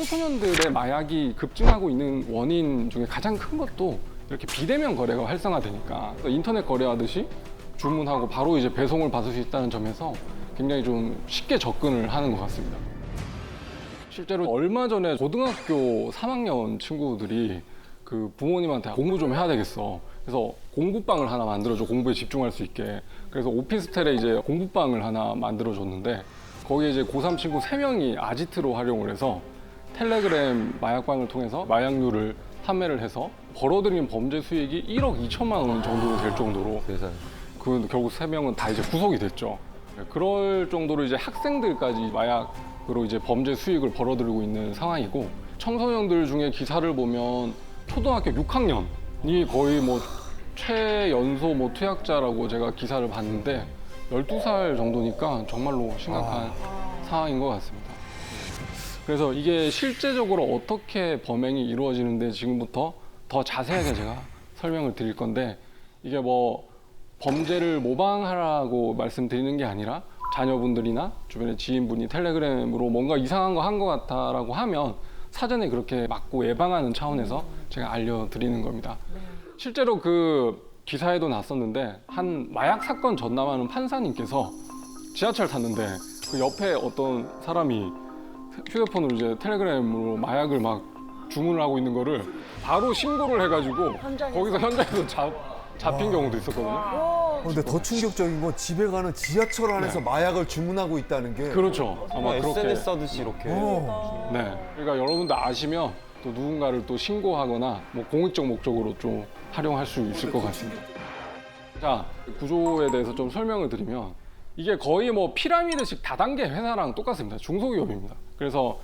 청소년들의 마약이 급증하고 있는 원인 중에 가장 큰 것도 이렇게 비대면 거래가 활성화되니까 인터넷 거래하듯이 주문하고 바로 이제 배송을 받을 수 있다는 점에서 굉장히 좀 쉽게 접근을 하는 것 같습니다. 실제로 얼마 전에 고등학교 3학년 친구들이 그 부모님한테 공부 좀 해야 되겠어. 그래서 공부방을 하나 만들어줘. 공부에 집중할 수 있게. 그래서 오피스텔에 이제 공부방을 하나 만들어줬는데 거기에 이제 고3 친구 3명이 아지트로 활용을 해서 텔레그램 마약방을 통해서 마약류를 판매를 해서 벌어들인 범죄 수익이 1억 2천만 원 정도 될 정도로 세상에. 그 결국 3명은 다 이제 구속이 됐죠. 그럴 정도로 이제 학생들까지 마약으로 이제 범죄 수익을 벌어들이고 있는 상황이고 청소년들 중에 기사를 보면 초등학교 6학년이 거의 뭐 최연소 뭐 투약자라고 제가 기사를 봤는데 12살 정도니까 정말로 심각한 상황인 것 같습니다. 그래서 이게 실제적으로 어떻게 범행이 이루어지는데 지금부터 더 자세하게 제가 설명을 드릴 건데 이게 뭐 범죄를 모방하라고 말씀드리는 게 아니라 자녀분들이나 주변의 지인분이 텔레그램으로 뭔가 이상한 거 한 것 같다라고 하면 사전에 그렇게 막고 예방하는 차원에서 제가 알려드리는 겁니다. 실제로 그 기사에도 났었는데 한 마약 사건 전담하는 판사님께서 지하철 탔는데 그 옆에 어떤 사람이 휴대폰으로 이제 텔레그램으로 마약을 막 주문을 하고 있는 거를 바로 신고를 해가지고 거기서 현장에서 잡힌 경우도 있었거든요. 근데 더 충격적인 건 집에 가는 지하철 안에서 네. 마약을 주문하고 있다는 게. 그렇죠. 아마 그렇게. SNS 하듯이 이렇게. 네. 그러니까 여러분들 아시면 또 누군가를 또 신고하거나 뭐 공익적 목적으로 좀 활용할 수 있을 것 같습니다. 자, 구조에 대해서 좀 설명을 드리면 이게 거의 뭐 피라미드식 다단계 회사랑 똑같습니다. 중소기업입니다. 그래서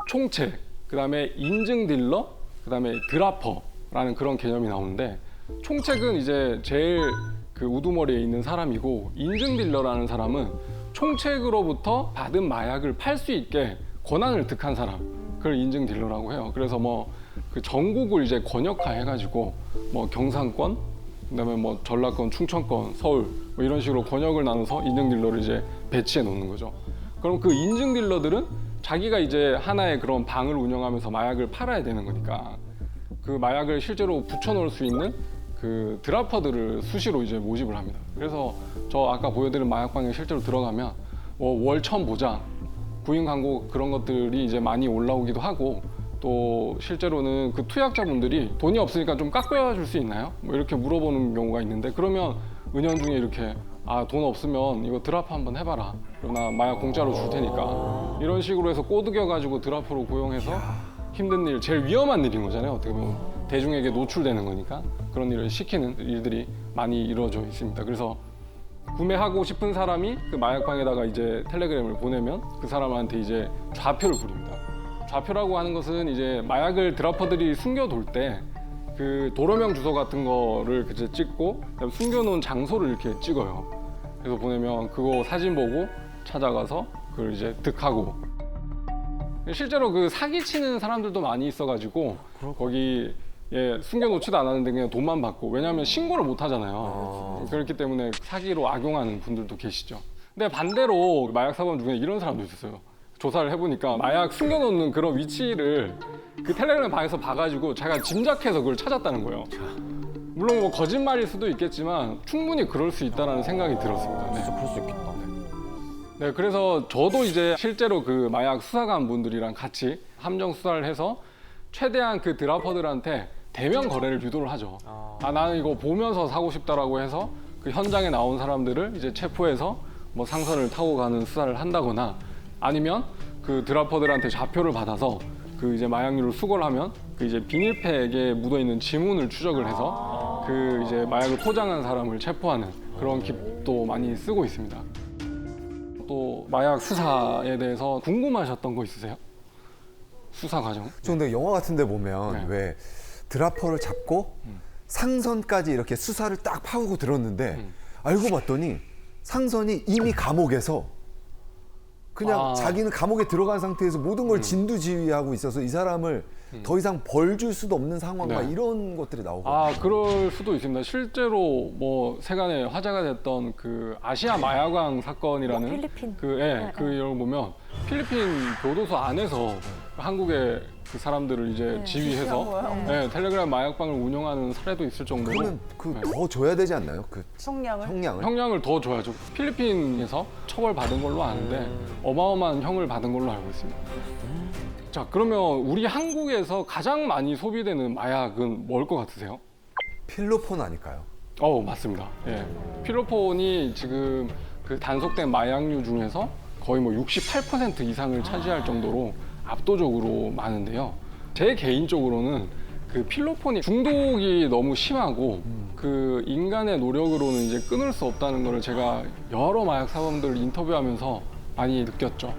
총책, 그다음에 인증 딜러, 그다음에 드라퍼라는 그런 개념이 나오는데 총책은 이제 제일 그 우두머리에 있는 사람이고 인증 딜러라는 사람은 총책으로부터 받은 마약을 팔 수 있게 권한을 득한 사람, 그걸 인증 딜러라고 해요. 그래서 뭐 그 전국을 이제 권역화해가지고 뭐 경상권, 그다음에 뭐 전라권, 충청권, 서울 뭐 이런 식으로 권역을 나눠서 인증 딜러를 이제 배치해 놓는 거죠. 그럼 그 인증 딜러들은 자기가 이제 하나의 그런 방을 운영하면서 마약을 팔아야 되는 거니까 그 마약을 실제로 붙여놓을 수 있는 그 드라퍼들을 수시로 이제 모집을 합니다. 그래서 저 아까 보여드린 마약방에 실제로 들어가면 뭐 월천 보장, 구인 광고 그런 것들이 이제 많이 올라오기도 하고 또 실제로는 그 투약자분들이 돈이 없으니까 좀 깎여줄 수 있나요? 뭐 이렇게 물어보는 경우가 있는데 그러면 은연중에 이렇게 아, 돈 없으면 이거 드라퍼 한번 해봐라. 그러나 마약 공짜로 줄 테니까 이런 식으로 해서 꼬드겨가지고 드라퍼로 고용해서 힘든 일, 제일 위험한 일인 거잖아요. 어떻게 보면 대중에게 노출되는 거니까 그런 일을 시키는 일들이 많이 이루어져 있습니다. 그래서 구매하고 싶은 사람이 그 마약방에다가 이제 텔레그램을 보내면 그 사람한테 이제 좌표를 부립니다. 좌표라고 하는 것은 이제 마약을 드라퍼들이 숨겨둘 때 그 도로명 주소 같은 거를 이제 찍고 숨겨놓은 장소를 이렇게 찍어요. 그래서 보내면 그거 사진 보고 찾아가서 그걸 이제 득하고 실제로 그 사기치는 사람들도 많이 있어가지고 거기 예, 숨겨놓지도 않았는데 그냥 돈만 받고 왜냐하면 신고를 못 하잖아요. 그렇기 때문에 사기로 악용하는 분들도 계시죠. 근데 반대로 마약 사범 중에 이런 사람도 있었어요. 조사를 해보니까 마약 숨겨놓는 그런 위치를 그 텔레그램 방에서 봐가지고 자기가 짐작해서 그걸 찾았다는 거예요. 물론 뭐 거짓말일 수도 있겠지만 충분히 그럴 수 있다는 생각이 들었습니다. 네. 진짜 그럴 수 있겠다. 네, 그래서 저도 이제 실제로 그 마약 수사관 분들이랑 같이 함정 수사를 해서 최대한 그 드라퍼들한테 대면 거래를 유도를 하죠. 아, 나는 이거 보면서 사고 싶다라고 해서 그 현장에 나온 사람들을 이제 체포해서 뭐 상선을 타고 가는 수사를 한다거나 아니면 그 드라퍼들한테 좌표를 받아서 그 이제 마약류를 수거를 하면 그 이제 비닐팩에 묻어 있는 지문을 추적을 해서 그 이제 마약을 포장한 사람을 체포하는 그런 기법도 많이 쓰고 있습니다. 또 마약 수사에 대해서 궁금하셨던 거 있으세요? 수사 과정? 근데 영화 같은 데 보면 네. 왜 드라퍼를 잡고 상선까지 이렇게 수사를 딱 파고고 들었는데 알고 봤더니 상선이 이미 감옥에서 그냥 자기는 감옥에 들어간 상태에서 모든 걸 진두지휘하고 있어서 이 사람을 더 이상 벌 줄 수도 없는 상황 막 네. 이런 것들이 나오고. 아, 그럴 수도 있습니다. 실제로 뭐 세간에 화제가 됐던 그 아시아 마약왕 사건이라는 필리핀. 그, 예, 그 이런 거 보면 필리핀 교도소 안에서 한국의 그 사람들을 이제 지휘해서 텔레그램 마약방을 운영하는 사례도 있을 정도로 그러면 그 더 줘야 되지 않나요? 그 형량을? 형량을? 형량을 더 줘야죠. 필리핀에서 처벌받은 걸로 아는데 어마어마한 형을 받은 걸로 알고 있습니다. 자, 그러면 우리 한국에서 가장 많이 소비되는 마약은 뭘 것 같으세요? 필로폰 아닐까요? 맞습니다. 예. 필로폰이 지금 그 단속된 마약류 중에서 거의 뭐 68% 이상을 차지할 정도로 압도적으로 많은데요. 제 개인적으로는 그 필로폰이 중독이 너무 심하고 그 인간의 노력으로는 이제 끊을 수 없다는 걸 제가 여러 마약 사범들 인터뷰하면서 많이 느꼈죠.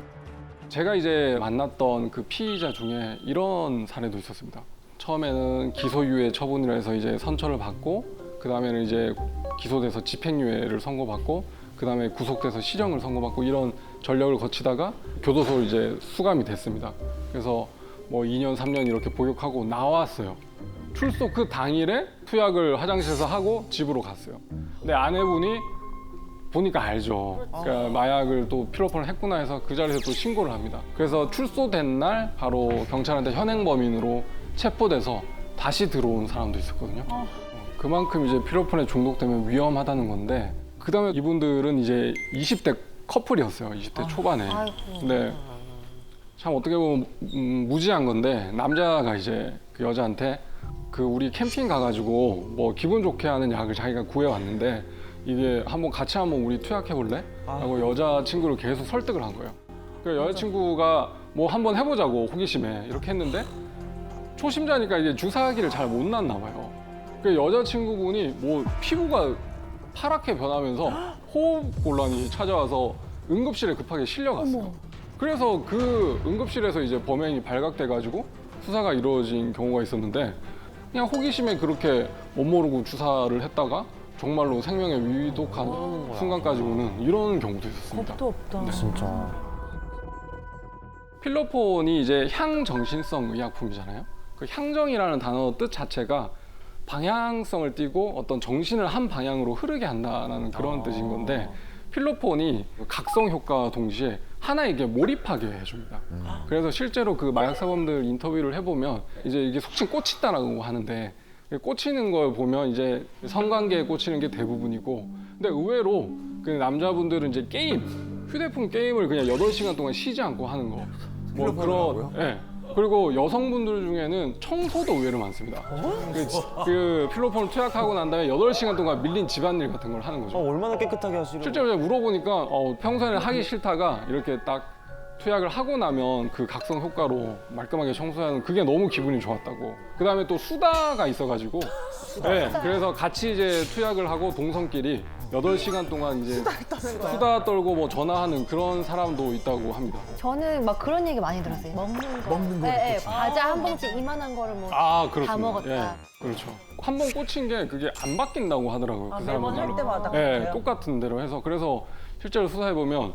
제가 이제 만났던 그 피의자 중에 이런 사례도 있었습니다. 처음에는 기소유예 처분이라 해서 이제 선처를 받고, 그 다음에는 이제 기소돼서 집행유예를 선고받고, 그 다음에 구속돼서 실형을 선고받고 이런 전력을 거치다가 교도소로 이제 수감이 됐습니다. 그래서 뭐 2년, 3년 이렇게 복역하고 나왔어요. 출소 그 당일에 투약을 화장실에서 하고 집으로 갔어요. 근데 아내분이 보니까 알죠. 그러니까 마약을 또 필로폰을 했구나 해서 그 자리에서 또 신고를 합니다. 그래서 출소된 날 바로 경찰한테 현행범인으로 체포돼서 다시 들어온 사람도 있었거든요. 그만큼 이제 필로폰에 중독되면 위험하다는 건데, 그 다음에 이분들은 이제 20대 커플이었어요. 20대 초반에. 근데 참 어떻게 보면 무지한 건데, 남자가 이제 그 여자한테 그 우리 캠핑 가가지고 뭐 기분 좋게 하는 약을 자기가 구해왔는데 이게 같이 한번 우리 투약해볼래? 라고 여자친구를 계속 설득을 한 거예요. 그 여자친구가 뭐 한번 해보자고 호기심에 이렇게 했는데 초심자니까 이제 주사기를 잘 못 놨나 봐요. 그 여자친구분이 뭐 피부가 파랗게 변하면서 호흡 곤란이 찾아와서 응급실에 급하게 실려갔어요. 그래서 그 응급실에서 이제 범행이 발각돼가지고 수사가 이루어진 경우가 있었는데, 그냥 호기심에 그렇게 못 모르고 주사를 했다가 정말로 생명에 위독한 순간까지 오는 이런 경우도 있었습니다. 겁도 없다. 네. 진짜. 필로폰이 이제 향정신성 의약품이잖아요. 그 향정이라는 단어 뜻 자체가 방향성을 띠고 어떤 정신을 한 방향으로 흐르게 한다는 그런 뜻인 건데, 필로폰이 각성 효과와 동시에 하나에게 몰입하게 해줍니다. 그래서 실제로 그 마약 사범들 인터뷰를 해보면 이제 이게 속칭 꽂힌다라고 하는데, 꽂히는 걸 보면 이제 성관계에 꽂히는 게 대부분이고, 근데 의외로 그 남자분들은 이제 휴대폰 게임을 그냥 8시간 동안 쉬지 않고 하는 거. 뭐 필로폰을 그런, 예. 그리고 여성분들 중에는 청소도 의외로 많습니다. 그 필로폰을 투약하고 난 다음에 8시간 동안 밀린 집안일 같은 걸 하는 거죠. 얼마나 깨끗하게 하시려고. 실제로 제가 물어보니까 평소에는 하기 싫다가 이렇게 딱 투약을 하고 나면 그 각성 효과로 말끔하게 청소하는 그게 너무 기분이 좋았다고. 그 다음에 또 수다가 있어가지고, 네, 그래서 같이 이제 투약을 하고 동성끼리 8시간 동안 이제 수다 떨고 뭐 전화하는 그런 사람도 있다고 합니다. 저는 막 그런 얘기 많이 들었어요. 먹는 거. 네, 과자 한 봉지 이만한 거를 뭐 그렇습니다. 다 먹었다. 예, 그렇죠. 한 번 꽂힌 게 그게 안 바뀐다고 하더라고요. 그 매번 할 사람은. 때마다 예, 그래요? 똑같은 대로 해서. 그래서 실제로 수사해 보면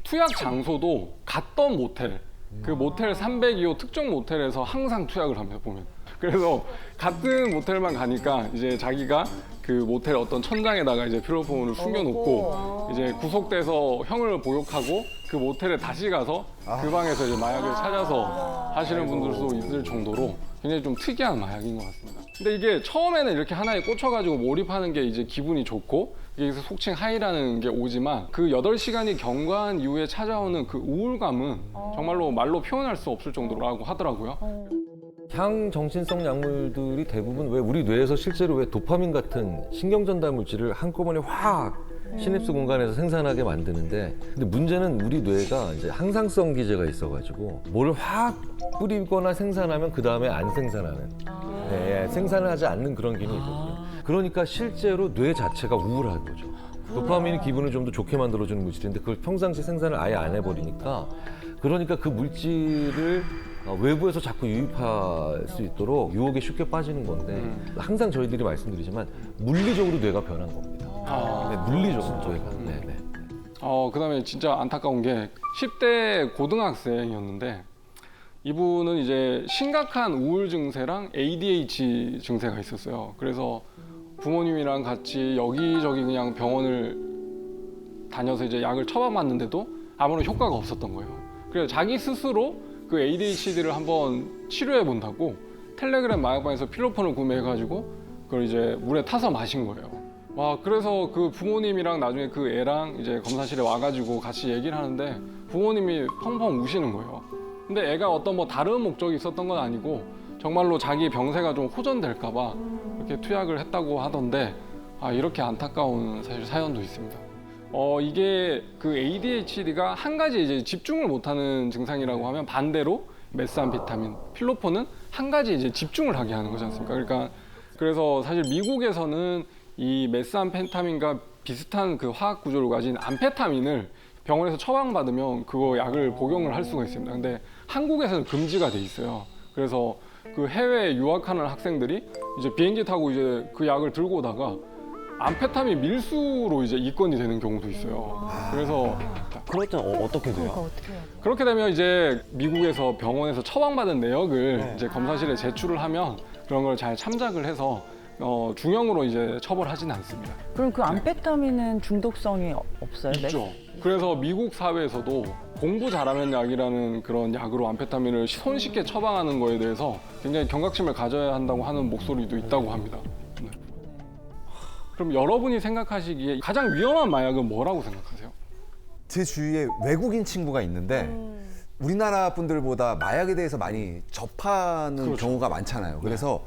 투약 장소도 갔던 모텔, 그 모텔 302호 특정 모텔에서 항상 투약을 합니다, 보면. 그래서 같은 모텔만 가니까 이제 자기가 그 모텔 어떤 천장에다가 이제 필로폰을 숨겨놓고 이제 구속돼서 형을 복역하고 그 모텔에 다시 가서 그 방에서 이제 마약을 찾아서 하시는 분들도 있을 정도로 굉장히 좀 특이한 마약인 것 같습니다. 근데 이게 처음에는 이렇게 하나에 꽂혀가지고 몰입하는 게 이제 기분이 좋고, 이게 속칭 하이라는 게 오지만 그 8시간이 경과한 이후에 찾아오는 그 우울감은 정말로 말로 표현할 수 없을 정도라고 하더라고요. 향정신성 약물들이 대부분 왜 우리 뇌에서 실제로 왜 도파민 같은 신경 전달 물질을 한꺼번에 확 시냅스 공간에서 생산하게 만드는데, 근데 문제는 우리 뇌가 이제 항상성 기제가 있어가지고 뭘 확 뿌리거나 생산하면 그 다음에 안 생산하는, 생산을 하지 않는 그런 기능이 있거든요. 그러니까 실제로 뇌 자체가 우울한 거죠. 도파민이 기분을 좀 더 좋게 만들어주는 물질인데 그걸 평상시 생산을 아예 안 해버리니까, 그러니까 그 물질을 외부에서 자꾸 유입할 수 있도록 유혹에 쉽게 빠지는 건데, 항상 저희들이 말씀드리지만 물리적으로 뇌가 변한 겁니다. 네, 물리적으로 뇌가. 네네. 그다음에 진짜 안타까운 게 10대 고등학생이었는데, 이분은 이제 심각한 우울 증세랑 ADHD 증세가 있었어요. 그래서 부모님이랑 같이 여기저기 그냥 병원을 다녀서 이제 약을 처방받는데도 아무런 효과가 없었던 거예요. 그래서 자기 스스로 그 그 ADHD를 한번 치료해 본다고 텔레그램 마약방에서 필로폰을 구매해가지고 그걸 이제 물에 타서 마신 거예요. 와, 그래서 그 부모님이랑 나중에 그 애랑 이제 검사실에 와가지고 같이 얘기를 하는데 부모님이 펑펑 우시는 거예요. 근데 애가 어떤 뭐 다른 목적이 있었던 건 아니고 정말로 자기 병세가 좀 호전될까봐 이렇게 투약을 했다고 하던데, 아, 이렇게 안타까운 사실 사연도 있습니다. 이게 그 ADHD가 한 가지 이제 집중을 못하는 증상이라고 하면 반대로 메스암페타민, 필로폰은 한 가지 이제 집중을 하게 하는 거지 않습니까? 그러니까 그래서 사실 미국에서는 이 메스암페타민과 비슷한 그 화학 구조를 가진 암페타민을 병원에서 처방받으면 그거 약을 복용을 할 수가 있습니다. 근데 한국에서는 금지가 돼 있어요. 그래서 그 해외에 유학하는 학생들이 이제 비행기 타고 이제 그 약을 들고 오다가 암페타민 밀수로 이제 입건이 되는 경우도 있어요. 그래서 그럴 땐 어떻게 돼요? 그러니까 어떻게 해야 돼? 그렇게 되면 이제 미국에서 병원에서 처방받은 내역을 이제 검사실에 제출을 하면 그런 걸 잘 참작을 해서 중형으로 이제 처벌하지는 않습니다. 그럼 그 암페타민은 중독성이 없어요? 있죠. 그래서 미국 사회에서도 공부 잘하는 약이라는 그런 약으로 암페타민을 손쉽게 처방하는 거에 대해서 굉장히 경각심을 가져야 한다고 하는 목소리도 있다고 합니다. 네. 그럼 여러분이 생각하시기에 가장 위험한 마약은 뭐라고 생각하세요? 제 주위에 외국인 친구가 있는데 우리나라 분들보다 마약에 대해서 많이 접하는 그렇죠. 경우가 많잖아요. 그래서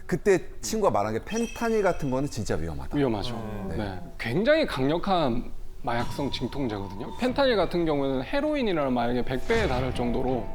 그때 친구가 말한 게 펜타닐 같은 거는 진짜 위험하다. 위험하죠. 네. 굉장히 강력한 마약성 진통제거든요. 펜타닐 같은 경우에는 헤로인이라는 마약의 100배에 달할 정도로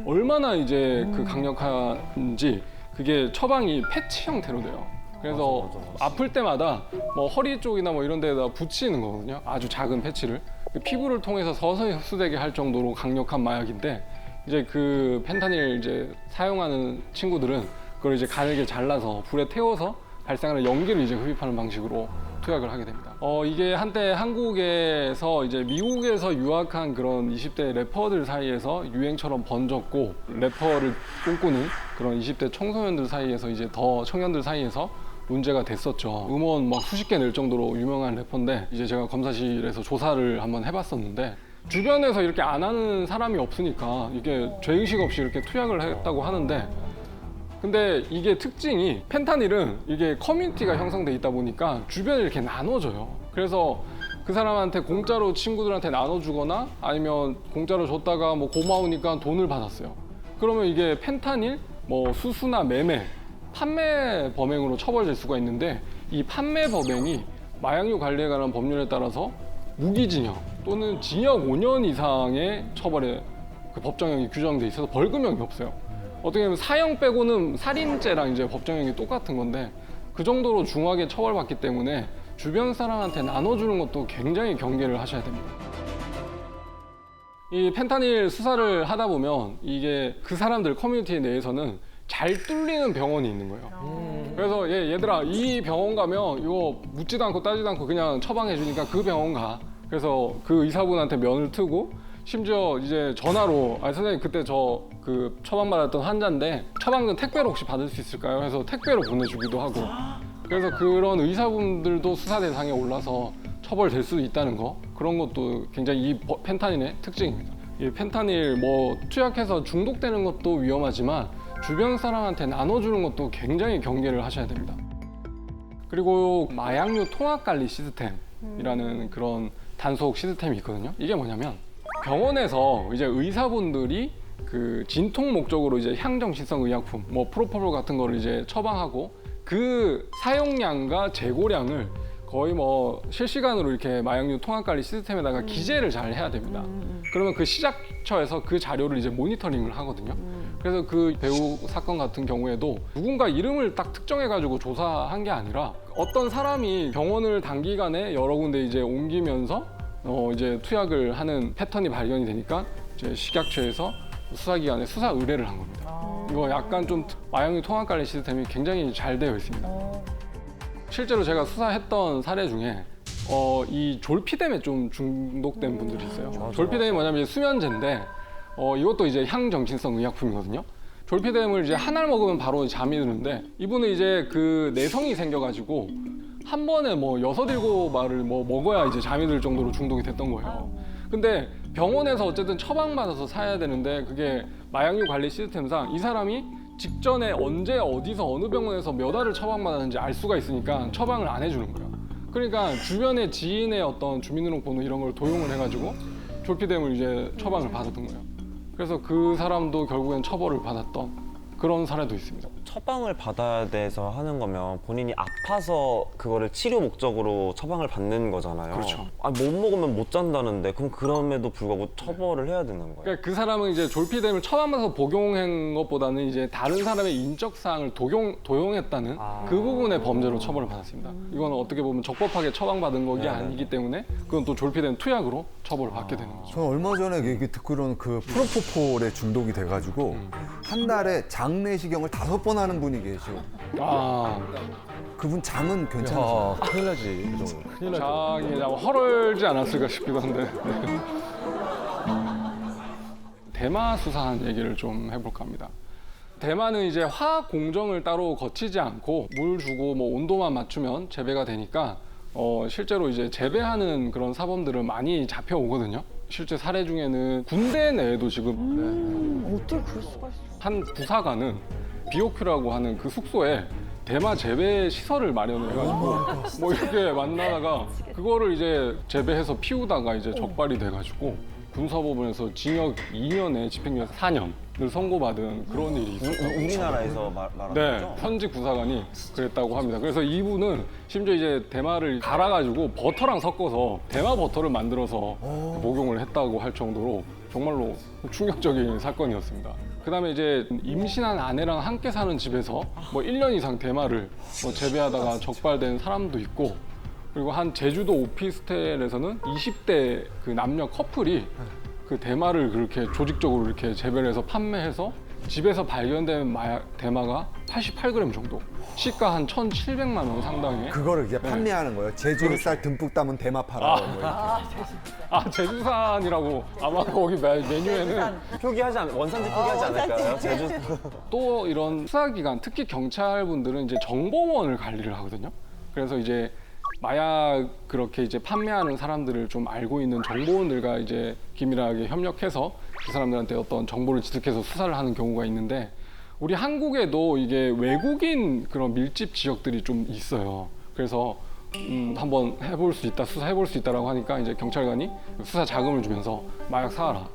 얼마나 이제 그 강력한지 그게 처방이 패치 형태로 돼요. 그래서 아플 때마다 뭐 허리 쪽이나 뭐 이런 데다 붙이는 거거든요. 아주 작은 패치를. 그 피부를 통해서 서서히 흡수되게 할 정도로 강력한 마약인데 이제 그 펜타닐 이제 사용하는 친구들은 그걸 이제 가늘게 잘라서 불에 태워서 발생하는 연기를 이제 흡입하는 방식으로 투약을 하게 됩니다. 이게 한때 한국에서 이제 미국에서 유학한 그런 20대 래퍼들 사이에서 유행처럼 번졌고 래퍼를 꿈꾸는 그런 20대 청소년들 사이에서 이제 더 청년들 사이에서 문제가 됐었죠. 음원 막 수십 개 낼 정도로 유명한 래퍼인데 이제 제가 검사실에서 조사를 한번 해봤었는데 주변에서 이렇게 안 하는 사람이 없으니까 이게 죄의식 없이 이렇게 투약을 했다고 하는데 근데 이게 특징이 펜타닐은 이게 커뮤니티가 형성돼 있다 보니까 주변에 이렇게 나눠줘요. 그래서 그 사람한테 공짜로 친구들한테 나눠주거나 아니면 공짜로 줬다가 뭐 고마우니까 돈을 받았어요. 그러면 이게 펜타닐, 뭐 수수나 매매, 판매 범행으로 처벌될 수가 있는데 이 판매 범행이 마약류 관리에 관한 법률에 따라서 무기징역 또는 징역 5년 이상의 처벌에 그 법정형이 규정돼 있어서 벌금형이 없어요. 어떻게 보면 사형 빼고는 살인죄랑 이제 법정형이 똑같은 건데 그 정도로 중하게 처벌받기 때문에 주변 사람한테 나눠주는 것도 굉장히 경계를 하셔야 됩니다. 이 펜타닐 수사를 하다 보면 이게 그 사람들 커뮤니티 내에서는 잘 뚫리는 병원이 있는 거예요. 그래서 얘들아 이 병원 가면 이거 묻지도 않고 따지도 않고 그냥 처방해 주니까 그 병원 가. 그래서 그 의사분한테 면을 트고 심지어 이제 전화로 선생님 그때 저 그 처방받았던 환자인데 처방전 택배로 혹시 받을 수 있을까요? 해서 택배로 보내주기도 하고 그래서 그런 의사분들도 수사 대상에 올라서 처벌될 수 있다는 거 그런 것도 굉장히 이 펜타닐의 특징입니다. 이 펜타닐 뭐 투약해서 중독되는 것도 위험하지만 주변 사람한테 나눠주는 것도 굉장히 경계를 하셔야 됩니다. 그리고 마약류 통합관리 시스템이라는 그런 단속 시스템이 있거든요. 이게 뭐냐면 병원에서 이제 의사분들이 그 진통 목적으로 이제 향정신성 의약품, 뭐 프로포폴 같은 거를 이제 처방하고 그 사용량과 재고량을 거의 뭐 실시간으로 이렇게 마약류 통합관리 시스템에다가 기재를 잘 해야 됩니다. 그러면 그 시작처에서 그 자료를 이제 모니터링을 하거든요. 그래서 그 배우 사건 같은 경우에도 누군가 이름을 딱 특정해가지고 조사한 게 아니라 어떤 사람이 병원을 단기간에 여러 군데 이제 옮기면서 이제 투약을 하는 패턴이 발견이 되니까 이제 식약처에서 수사기관에 수사 의뢰를 한 겁니다. 이거 약간 좀 마약류 통합관리 시스템이 굉장히 잘 되어 있습니다. 실제로 제가 수사했던 사례 중에 이 졸피뎀에 좀 중독된 분들이 있어요. 졸피뎀이 뭐냐면 이제 수면제인데 이것도 이제 향정신성 의약품이거든요. 졸피뎀을 이제 한 알 먹으면 바로 잠이 드는데 이분은 이제 그 내성이 생겨가지고 한 번에 뭐 6, 7알을 뭐 먹어야 이제 잠이 들 정도로 중독이 됐던 거예요. 근데 병원에서 어쨌든 처방받아서 사야 되는데 그게 마약류 관리 시스템상 이 사람이 직전에 언제 어디서 어느 병원에서 몇 알을 처방받았는지 알 수가 있으니까 처방을 안 해주는 거예요. 그러니까 주변의 지인의 어떤 주민등록번호 이런 걸 도용을 해가지고 졸피뎀을 이제 처방을 받았던 거예요. 그래서 그 사람도 결국엔 처벌을 받았던 그런 사례도 있습니다. 처방을 받아야 돼서 하는 거면 본인이 아파서 그거를 치료 목적으로 처방을 받는 거잖아요. 그렇죠. 아니, 못 먹으면 못 잔다는데 그럼 그럼에도 불구하고 처벌을 해야 되는 거예요. 그러니까 그 사람은 이제 졸피뎀을 처방받아서 복용한 것보다는 이제 다른 사람의 인적 사항을 도용했다는 그 부분의 범죄로 처벌을 받았습니다. 이건 어떻게 보면 적법하게 처방받은 것이 아니기 때문에 그건 또 졸피뎀 투약으로 처벌을 받게 되는 거죠. 저는 얼마 전에 얘기 듣기로는 그 프로포폴에 중독이 돼가지고 한 달에 장내시경을 5번 하는 분이 계시고 아, 그분 장은 괜찮으세요? 큰일 나지. 그 정도. 큰일 나죠. 장이 아마 헐을지 않았을까 싶기도 한데. 네. 대마 수산 얘기를 좀 해볼까 합니다. 대마는 이제 화학 공정을 따로 거치지 않고 물 주고 뭐 온도만 맞추면 재배가 되니까 실제로 이제 재배하는 그런 사범들은 많이 잡혀오거든요. 실제 사례 중에는 군대 내에도 지금 어떻게 그럴 수가 있어? 한 부사관은 BOQ라고 하는 그 숙소에 대마 재배 시설을 마련을 해가지고 뭐 이렇게 만나다가 그거를 이제 재배해서 피우다가 이제 적발이 돼가지고 군사법원에서 징역 2년에 집행유예 4년을 선고받은 그런 일이 있었어요. 우리나라에서 말하는 네, 거죠? 현직 부사관이 그랬다고 합니다. 그래서 이분은 심지어 이제 대마를 갈아가지고 버터랑 섞어서 대마 버터를 만들어서 목용을 했다고 할 정도로 정말로 충격적인 사건이었습니다. 그다음에 이제 임신한 아내랑 함께 사는 집에서 뭐 1년 이상 대마를 뭐 재배하다가 적발된 사람도 있고, 그리고 한 제주도 오피스텔에서는 20대 그 남녀 커플이 그 대마를 그렇게 조직적으로 이렇게 재배를 해서 판매해서 집에서 발견된 대마가 88g 정도, 시가 한 1,700만 원 상당의. 그거를 이제 판매하는 거예요. 제주 쌀 듬뿍 담은 대마 팔아. 아, 제주산이라고 아마 거기 메뉴에는 표기하지 원산지 표기하지 않을까요? 제주 또 이런 수사기관, 특히 경찰분들은 이제 정보원을 관리를 하거든요. 그래서 이제 마약 그렇게 이제 판매하는 사람들을 좀 알고 있는 정보원들과 이제 긴밀하게 협력해서 그 사람들한테 어떤 정보를 취득해서 수사를 하는 경우가 있는데, 우리 한국에도 이게 외국인 그런 밀집 지역들이 좀 있어요. 그래서 한번 해볼 수 있다, 수사해볼 수 있다라고 하니까 이제 경찰관이 수사 자금을 주면서 마약 사와라,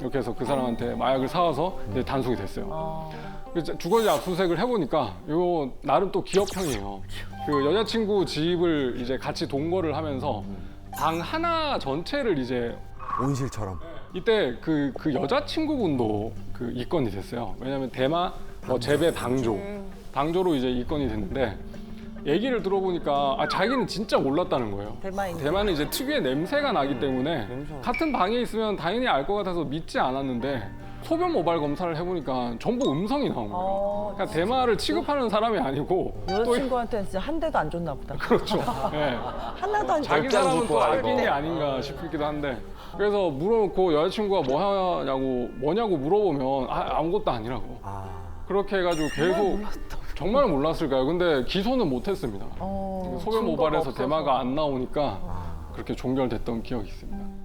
이렇게 해서 그 사람한테 마약을 사와서 이제 단속이 됐어요. 그래서 주거지 압수수색을 해보니까 이거 나름 또 기업형이에요. 그 여자친구 집을 이제 같이 동거를 하면서 방 하나 전체를 이제 온실처럼. 이때 그 여자친구분도 그 입건이 됐어요. 왜냐하면 대마 뭐 재배 방조로 이제 입건이 됐는데, 얘기를 들어보니까 자기는 진짜 몰랐다는 거예요. 대마는 이제 특유의 냄새가 나기 때문에 같은 방에 있으면 당연히 알 것 같아서 믿지 않았는데, 소변 모발 검사를 해보니까 전부 음성이 나온 거예요. 그러니까 대마를 취급하는 사람이 아니고 여자친구한테는 진짜 한 대도 안 줬나 보다. 그렇죠. 네. 하나도 안 자기 줬다. 사람은 또 알긴 게 아닌가 싶기도 한데, 그래서 물어놓고 여자친구가 뭐냐고 물어보면 아무것도 아니라고. 그렇게 해가지고 계속 정말 몰랐을까요? 근데 기소는 못했습니다. 소변 모발에서 대마가 안 나오니까 그렇게 종결됐던 기억이 있습니다.